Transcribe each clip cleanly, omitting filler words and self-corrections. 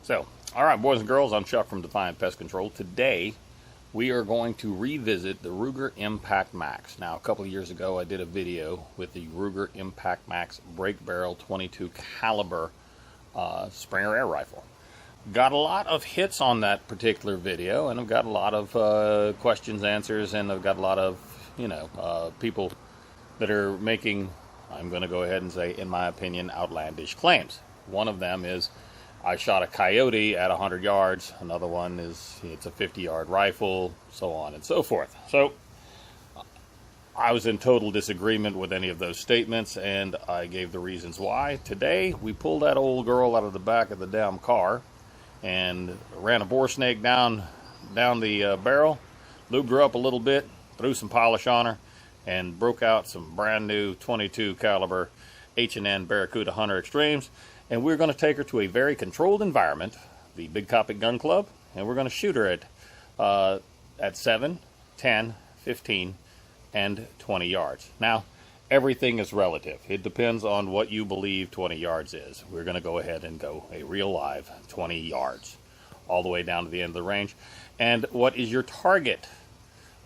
So, all right, boys and girls, I'm Chuck from Defiant Pest Control. Today, we are going to revisit the Ruger Impact Maxx. Now, a couple of years ago, I did a video with the Ruger Impact Maxx break barrel 22 caliber Springer air rifle. Got a lot of hits on that particular video, and I've got a lot of questions, answers, and I've got a lot of, people that are making, I'm going to go ahead and say, in my opinion, outlandish claims. One of them is, I shot a coyote at 100 yards. Another one is, it's a 50-yard rifle, so on and so forth. So, I was in total disagreement with any of those statements, and I gave the reasons why. Today, we pulled that old girl out of the back of the damn car and ran a bore snake down the barrel, lubed her up a little bit, threw some polish on her, and broke out some brand new 22 caliber H&N Hunter Extremes. And we're going to take her to a very controlled environment, the Big Copic Gun Club, and we're going to shoot her at 7, 10, 15, and 20 yards. Now, everything is relative. It depends on what you believe 20 yards is. We're going to go ahead and go a real live 20 yards, all the way down to the end of the range. And what is your target?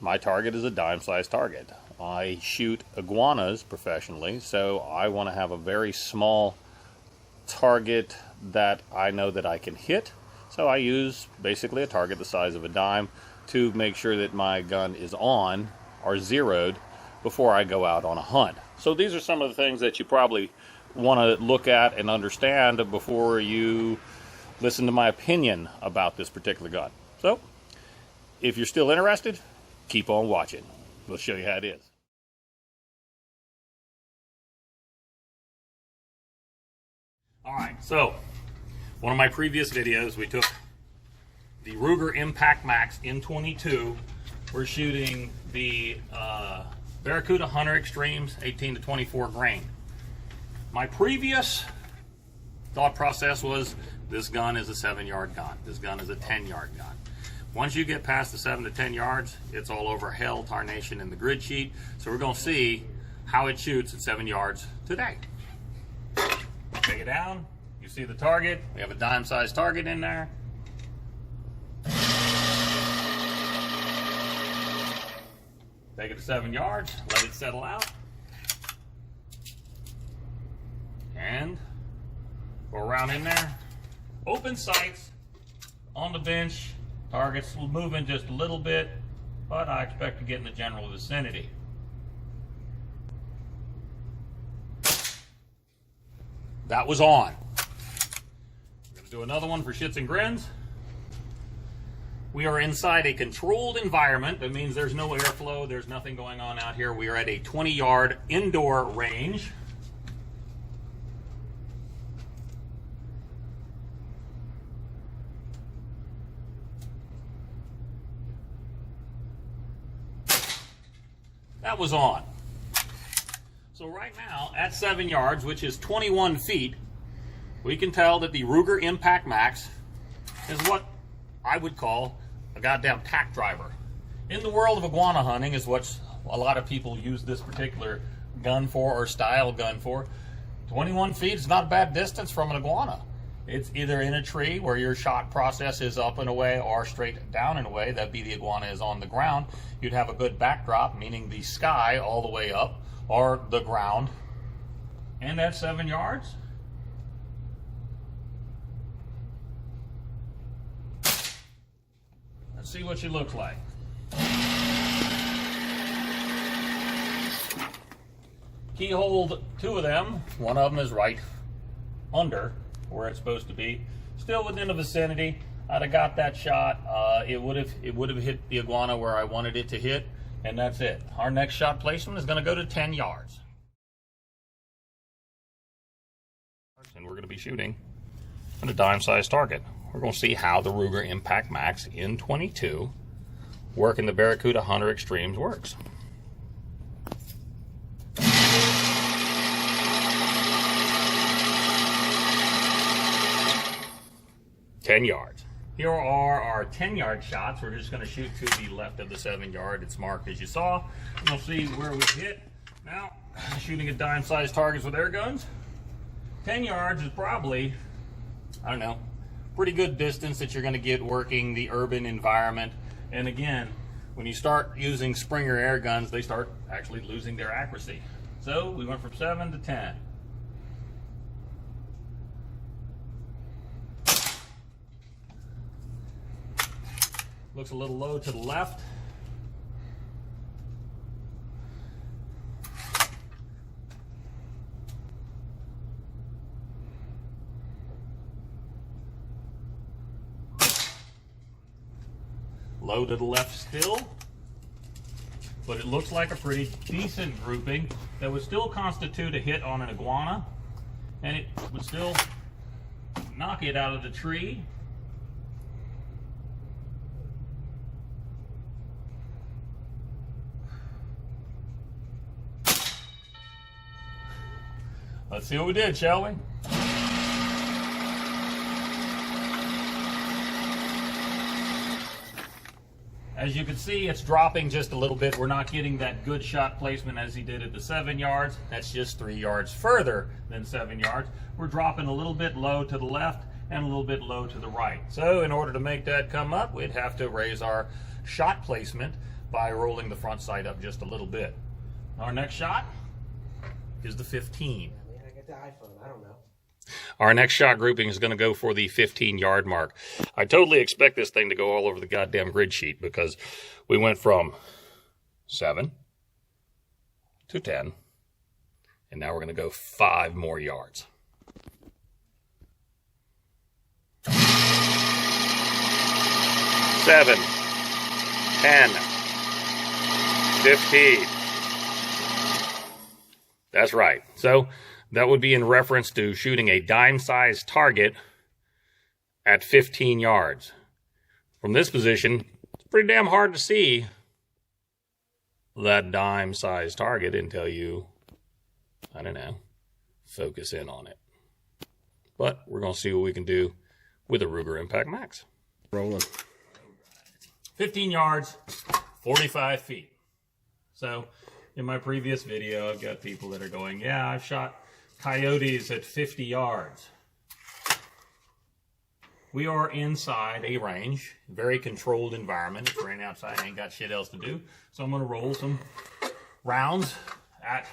My target is a dime-sized target. I shoot iguanas professionally, so I want to have a very small target that I know that I can hit. So I use basically a target the size of a dime to make sure that my gun is on or zeroed before I go out on a hunt. So these are some of the things that you probably want to look at and understand before you listen to my opinion about this particular gun. So if you're still interested, keep on watching. We'll show you how it is. Alright, so one of my previous videos, we took the Ruger Impact Maxx in 22. We're shooting the Hunter Extremes 18 to 24 grain. My previous thought process was this gun is a 7-yard gun. This gun is a 10-yard gun. Once you get past the 7 to 10 yards, it's all over hell, tarnation in the grid sheet. So we're going to see how it shoots at 7 yards today. Take it down, you see the target, we have a dime-sized target in there. Take it to 7 yards, let it settle out. And go around in there. Open sights on the bench, target's moving just a little bit, but I expect to get in the general vicinity. That was on. We're going to do another one for shits and grins. We are inside a controlled environment. That means there's no airflow. There's nothing going on out here. We are at a 20-yard indoor range. That was on. So right now, at 7 yards, which is 21 feet, we can tell that the Ruger Impact Maxx is what I would call a goddamn tack driver. In the world of iguana hunting is what a lot of people use this particular gun for, or style gun for. 21 feet is not a bad distance from an iguana. It's either in a tree where your shot process is up and away or straight down and away. That'd be the iguana is on the ground. You'd have a good backdrop, meaning the sky all the way up, or the ground. And at 7 yards, let's see what she looks like. Keyholed 2 of them. One of them is right under where it's supposed to be. Still within the vicinity. I'd have got that shot. It would have hit the iguana where I wanted it to hit, and that's it. Our next shot placement is going to go to 10 yards. And we're going to be shooting at a dime-sized target. We're going to see how the Ruger Impact Maxx in 22 working the Hunter Extremes works. 10 yards. Here are our 10-yard shots. We're just going to shoot to the left of the 7-yard. It's marked as you saw. And we'll see where we hit. Now, shooting at dime-sized targets with air guns. 10 yards is probably, I don't know, pretty good distance that you're going to get working the urban environment. And again, when you start using Springer air guns, they start actually losing their accuracy. So we went from 7 to 10. Looks a little low to the left. Low to the left still. But it looks like a pretty decent grouping that would still constitute a hit on an iguana. And it would still knock it out of the tree. Let's see what we did, shall we? As you can see, it's dropping just a little bit. We're not getting that good shot placement as he did at the 7 yards. That's just 3 yards further than 7 yards. We're dropping a little bit low to the left and a little bit low to the right. So in order to make that come up, we'd have to raise our shot placement by rolling the front sight up just a little bit. Our next shot is the 15. The iPhone, I don't know. Our next shot grouping is going to go for the 15-yard mark. I totally expect this thing to go all over the goddamn grid sheet because we went from 7 to 10, and now we're going to go 5 more yards. 7, 10, 15. That's right. So that would be in reference to shooting a dime-sized target at 15 yards. From this position, it's pretty damn hard to see that dime-sized target until you, I don't know, focus in on it. But we're going to see what we can do with a Ruger Impact Maxx. Rolling. 15 yards, 45 feet. So in my previous video, I've got people that are going, yeah, I've shot coyotes at 50 yards. We are inside a range, very controlled environment. It's raining outside, I ain't got shit else to do. So I'm going to roll some rounds at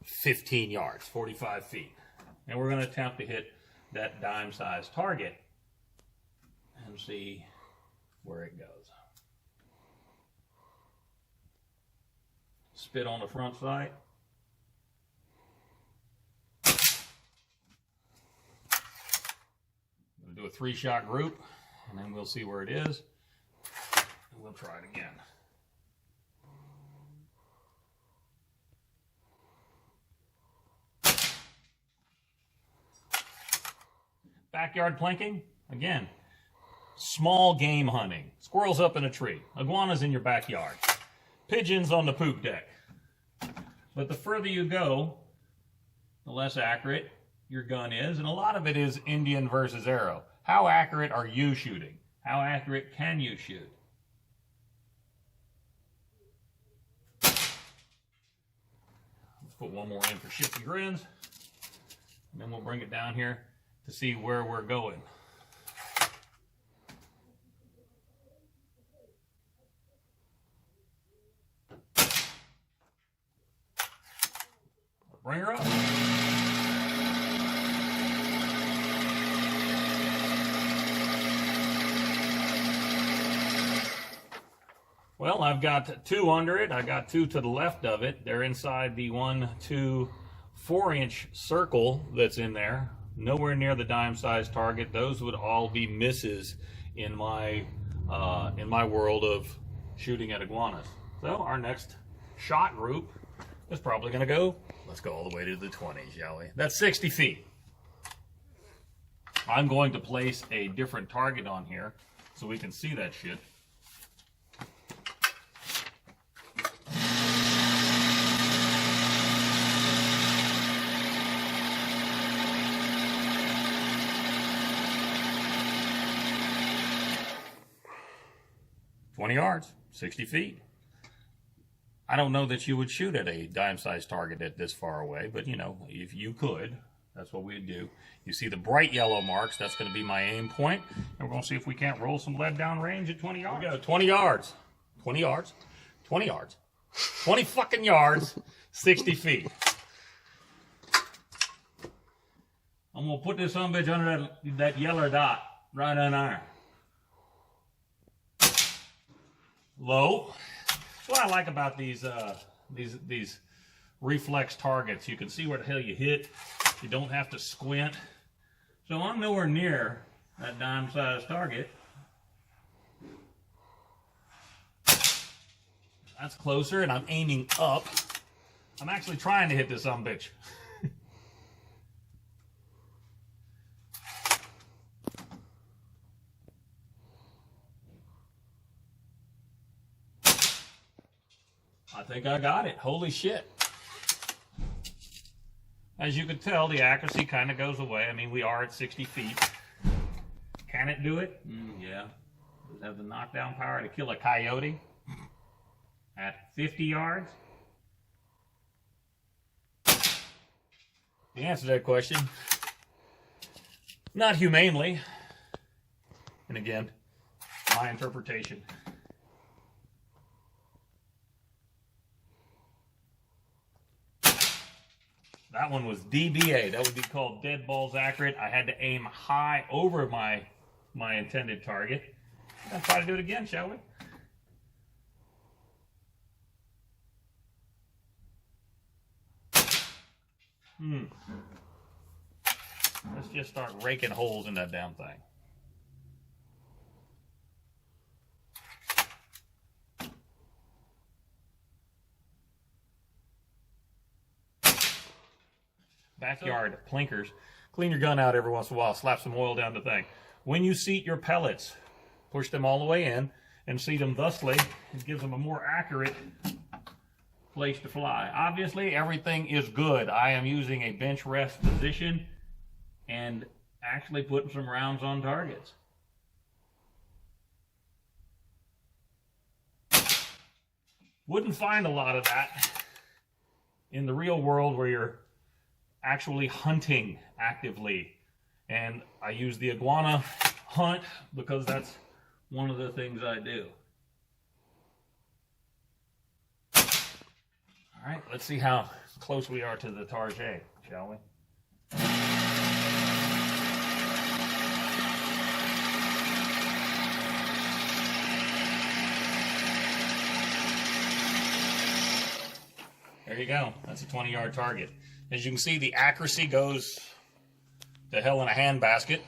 15 yards, 45 feet. And we're going to attempt to hit that dime-sized target and see where it goes. Spit on the front sight. We'll do a 3-shot group, and then we'll see where it is, and we'll try it again. Backyard plinking, again, small game hunting. Squirrels up in a tree, iguanas in your backyard, pigeons on the poop deck. But the further you go, the less accurate your gun is, and a lot of it is Indian versus arrow. How accurate are you shooting? How accurate can you shoot? Let's put one more in for shits and grins, and then we'll bring it down here to see where we're going. Bring her up. Well, I've got 2 under it. I got 2 to the left of it. They're inside the 1, 2, 4-inch circle that's in there. Nowhere near the dime-sized target. Those would all be misses in my world of shooting at iguanas. So our next shot group is probably going to go, let's go all the way to the 20s, shall we? That's 60 feet. I'm going to place a different target on here so we can see that shit. 20 yards, 60 feet. I don't know that you would shoot at a dime-sized target at this far away, but you know, if you could, that's what we'd do. You see the bright yellow marks, that's going to be my aim point, and we're going to see if we can't roll some lead down range at 20 yards. Here we go, 20 yards, 20 yards, 20 yards, 20 fucking yards, 60 feet. I'm going to put this bitch under that yellow dot right on there. Low. What I like about these reflex targets, you can see where the hell you hit. You don't have to squint. So I'm nowhere near that dime-sized target. That's closer, and I'm aiming up. I'm actually trying to hit this bitch. I think I got it. Holy shit. As you can tell, the accuracy kind of goes away. I mean, we are at 60 feet. Can it do it? Yeah. Does it have the knockdown power to kill a coyote at 50 yards? The answer to that question, not humanely. And again, my interpretation. That one was DBA. That would be called dead balls accurate. I had to aim high over my intended target. Let's try to do it again, shall we? Let's just start raking holes in that damn thing. Backyard plinkers. Clean your gun out every once in a while. Slap some oil down the thing. When you seat your pellets, push them all the way in and seat them thusly. It gives them a more accurate place to fly. Obviously, everything is good. I am using a bench rest position and actually putting some rounds on targets. Wouldn't find a lot of that in the real world where you're actually hunting actively. And I use the iguana hunt because that's one of the things I do. All right, let's see how close we are to the target, shall we? There you go. That's a 20-yard target. As you can see, the accuracy goes to hell in a handbasket.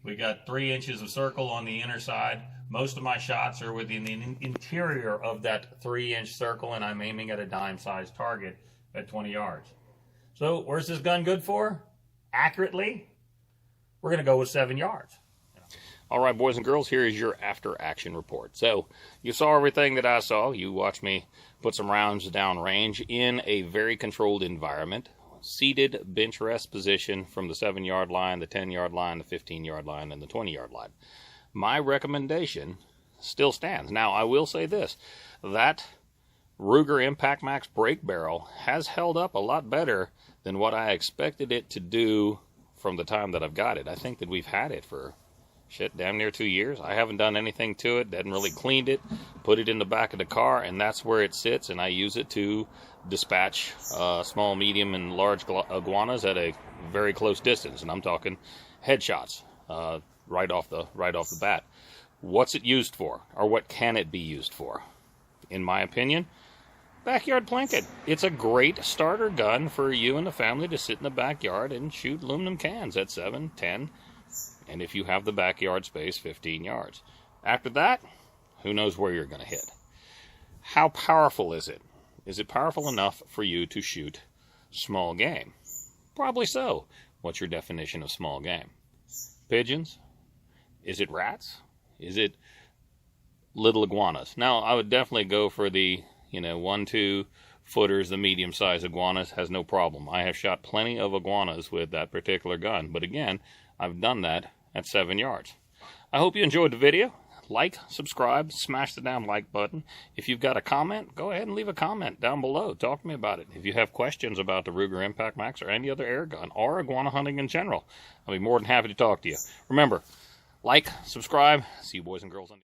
We got 3 inches of circle on the inner side. Most of my shots are within the interior of that 3-inch circle, and I'm aiming at a dime-sized target at 20 yards. So where's this gun good for? Accurately, we're going to go with 7 yards. All right, boys and girls, here is your after-action report. So you saw everything that I saw. You watched me put some rounds down range in a very controlled environment. Seated bench rest position from the 7-yard line, the 10-yard line, the 15-yard line, and the 20-yard line. My recommendation still stands. Now, I will say this. That Ruger Impact Maxx brake barrel has held up a lot better than what I expected it to do from the time that I've got it. I think that we've had it for damn near 2 years. I haven't done anything to it, hadn't really cleaned it, put it in the back of the car, and that's where it sits, and I use it to dispatch small, medium, and large iguanas at a very close distance, and I'm talking headshots right off the bat. What's it used for, or what can it be used for? In my opinion, backyard plinking. It's a great starter gun for you and the family to sit in the backyard and shoot aluminum cans at 7, 10, and if you have the backyard space, 15 yards. After that, who knows where you're going to hit. How powerful is it? Is it powerful enough for you to shoot small game? Probably so. What's your definition of small game? Pigeons? Is it rats? Is it little iguanas? Now, I would definitely go for the 1-2 footers, the medium-sized iguanas, has no problem. I have shot plenty of iguanas with that particular gun, but again, I've done that at 7 yards. I hope you enjoyed the video. like, subscribe, smash the damn like button. If you've got a comment, go ahead and leave a comment down below. Talk to me about it. If you have questions about the Ruger Impact Maxx or any other air gun or iguana hunting in general, I'll be more than happy to talk to you. Remember, like, subscribe. See you boys and girls on